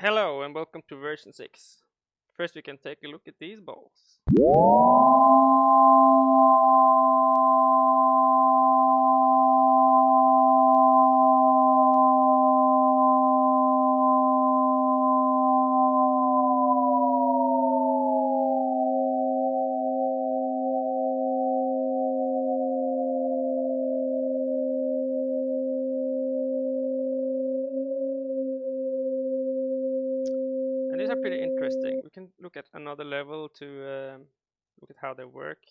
Hello and welcome to version 6. First we can take a look at these balls. And these are pretty interesting. We can look at another level to look at how they work.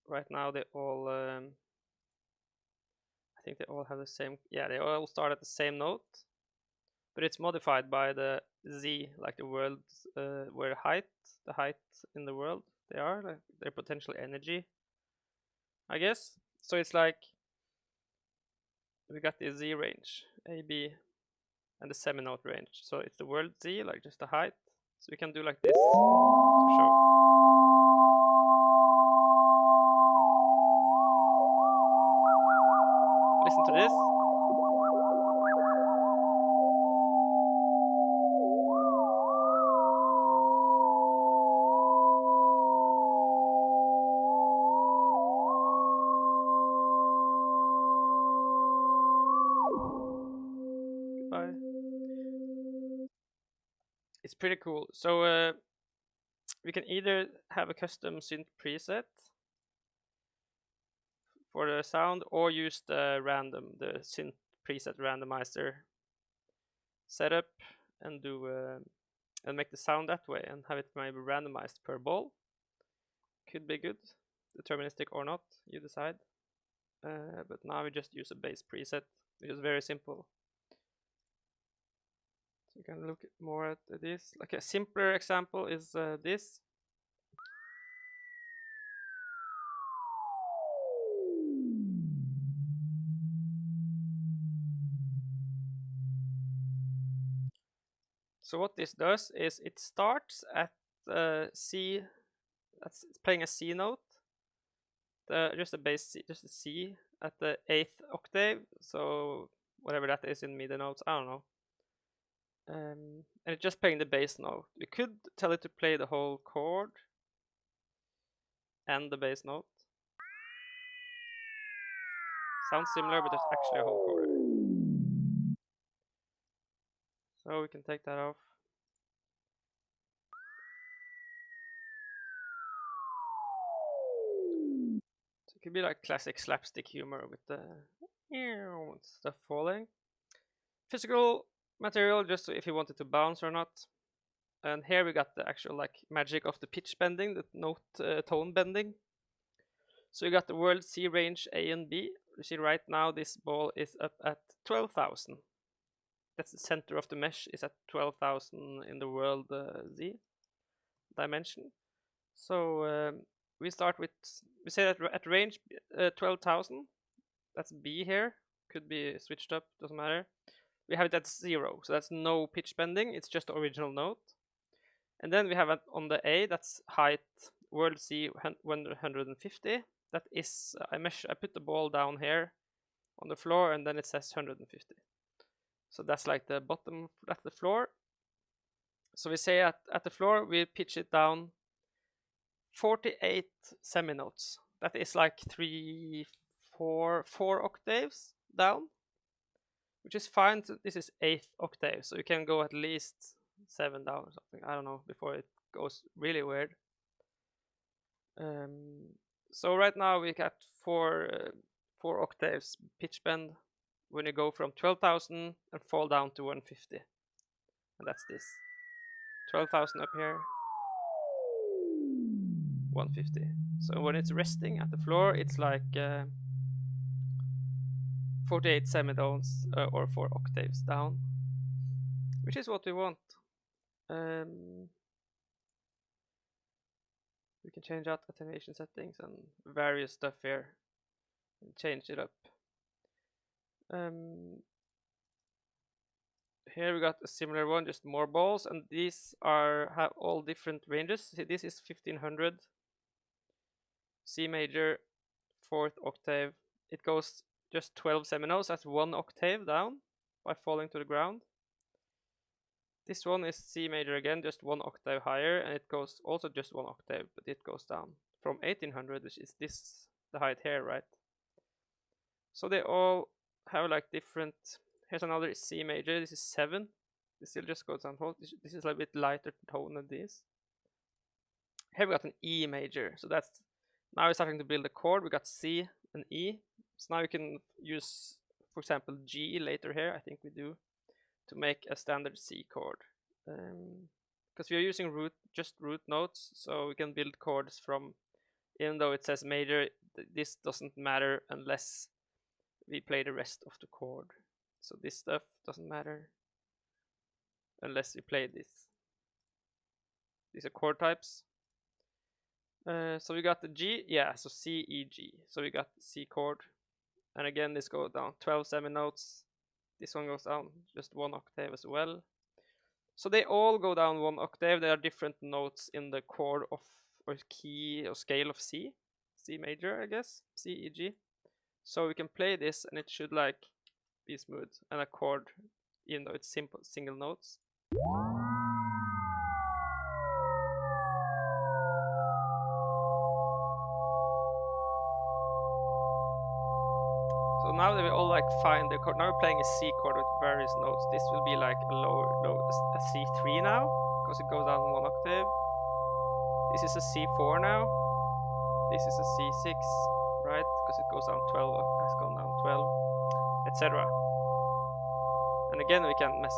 Right now they all, I think they all have the same, yeah, they all start at the same note. But it's modified by the Z, like the world, where the height in the world they are, like their potential energy, I guess. So it's like, we got the Z range, A, B, and the seminote range. So it's the world Z, like just the height. So we can do like this to show. Listen to this. Goodbye. It's pretty cool. So we can either have a custom synth preset for the sound or use the synth preset randomizer setup and do and make the sound that way and have it maybe randomized per ball. Could be good, deterministic or not, you decide. But now we just use a base preset, which is very simple. So you can look more at this. Like a simpler example is this. So what this does is it starts at C. It's playing a C note, just a bass C, just a C at the 8th octave. So whatever that is in Midi notes, I don't know. And it's just playing the bass note. You could tell it to play the whole chord and the bass note. Sounds similar, but there's actually a whole chord there. So we can take that off. So it could be like classic slapstick humor with the stuff falling. Physical material, just so if you want it to bounce or not. And here we got the actual like magic of the pitch bending, the note tone bending. So you got the world C range A and B. You see right now this ball is up at 12,000. That's the center of the mesh, is at 12,000 in the world Z dimension. So we start with, we say that at range 12,000, that's B here, could be switched up, doesn't matter. We have it at 0, so that's no pitch bending, it's just the original note. And then we have it on the A, that's height world C 150. That is, I put the ball down here on the floor and then it says 150. So that's like the bottom, that's the floor. So we say at the floor, we pitch it down 48 seminotes. That is like 4 octaves down, which is fine. So this is 8th octave, so you can go at least 7 down or something. I don't know, before it goes really weird. So right now we got 4 octaves pitch bend when you go from 12,000 and fall down to 150. And that's this. 12,000 up here, 150. So when it's resting at the floor, it's like 48 semitones or 4 octaves down, which is what we want. We can change out attenuation settings and various stuff here and change it up. Here we got a similar one, just more balls, and these have all different ranges. See, this is 1500 C major, 4th octave. It goes just 12 seminoles, that's 1 octave down by falling to the ground. This one is C major again, just 1 octave higher, and it goes also just 1 octave, but it goes down from 1800, which is this, the height here, right? So they all have like different. Here's another C major. This is 7. This still just goes down. This is a bit lighter tone than this. Here we got an E major. So that's now we're starting to build a chord. We got C and E. So now we can use, for example, G later here. I think we do, to make a standard C chord. Because we are using just root notes, so we can build chords from. Even though it says major, this doesn't matter unless we play the rest of the chord. So this stuff doesn't matter unless we play this. These are chord types. So we got the G, yeah, so C, E, G. So we got the C chord. And again, this goes down 12 seminotes. This one goes down just 1 octave as well. So they all go down 1 octave. There are different notes in the chord of, or key or scale of C. C major, I guess. C, E, G. So we can play this and it should like be smooth, and a chord, even though it's simple single notes. So now that we all like find the chord, now we're playing a C chord with various notes. This will be like a a C3 now, because it goes down 1 octave. This is a C4 now. This is a C6, right? Because it goes down 12, has gone down 12, etc. And again, we can mess.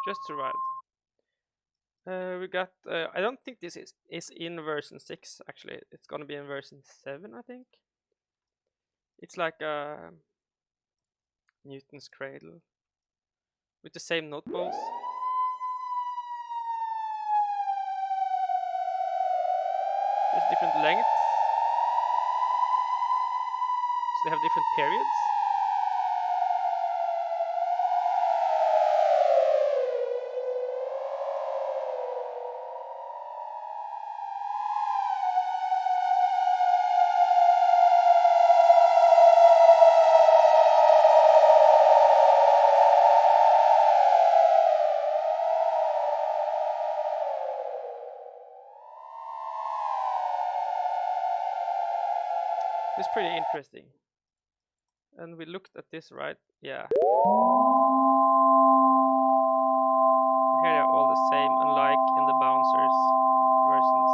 Just survived. We got. I don't think this is in version 6. Actually, it's gonna be in version 7. I think. It's like a Newton's cradle with the same note balls. There's different lengths. So they have different periods. It's pretty interesting. And we looked at this, right? Yeah. Here they're all the same, unlike in the bouncers versions.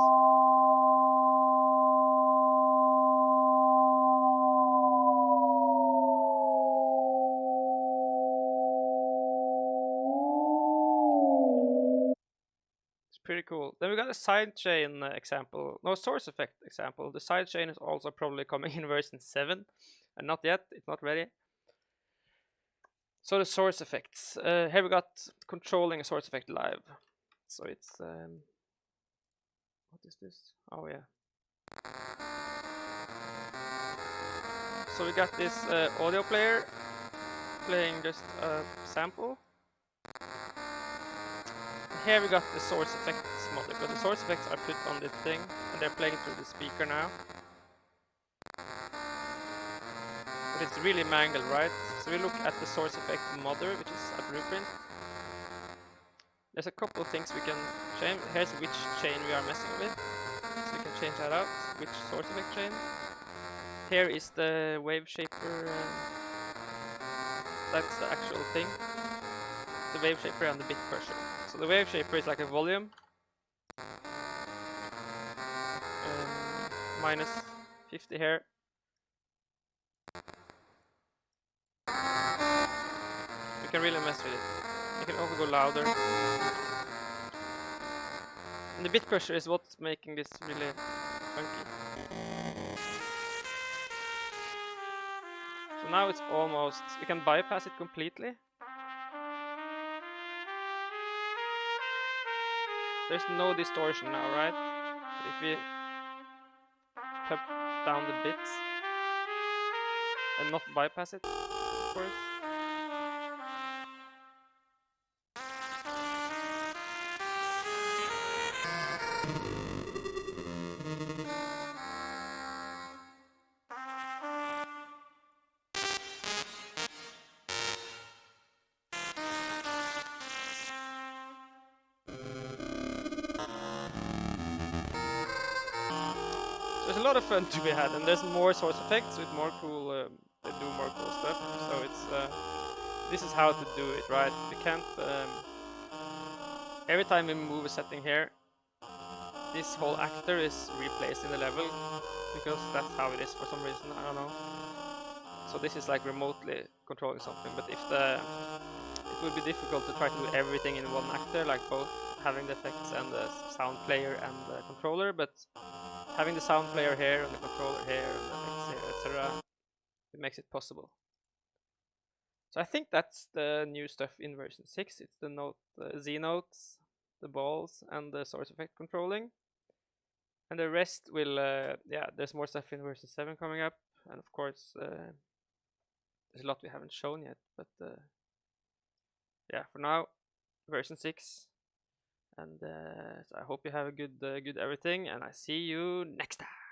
It's pretty cool. Then we got a sidechain example. No, SourceEffect example. The sidechain is also probably coming in version 7. And not yet, it's not ready. So the source effects. Here we got controlling a source effect live. So it's what is this? Oh yeah. So we got this audio player playing just a sample. Here we got the source effects model, because the source effects are put on this thing and they're playing through the speaker now. But it's really mangled, right? So we look at the source effect model, which is a blueprint. There's a couple of things we can change. Here's which chain we are messing with. So we can change that out, which source effect chain. Here is the wave shaper. That's the actual thing. The wave shaper and the bit crusher. So the wave shaper is like a volume. Minus 50 here. You can really mess with it. You can also go louder. And the bit crusher is what's making this really funky. So now it's almost, we can bypass it completely. There's no distortion now, right? But if we pop down the bits and not bypass it, of course. There's a lot of fun to be had, and there's more source effects with more cool, they do more cool stuff. So it's this is how to do it, right? We can't every time we move a setting here, this whole actor is replaced in the level because that's how it is for some reason. I don't know. So this is like remotely controlling something, but if it would be difficult to try to do everything in one actor, like both having the effects and the sound player and the controller, but having the sound player here and the controller here and the effects here, etc., it makes it possible. So I think that's the new stuff in version 6. It's the Z notes, the balls, and the source effect controlling. And the rest will, yeah, there's more stuff in version 7 coming up. And of course, there's a lot we haven't shown yet. But yeah, for now, version 6. And so I hope you have a good everything. And I see you next time.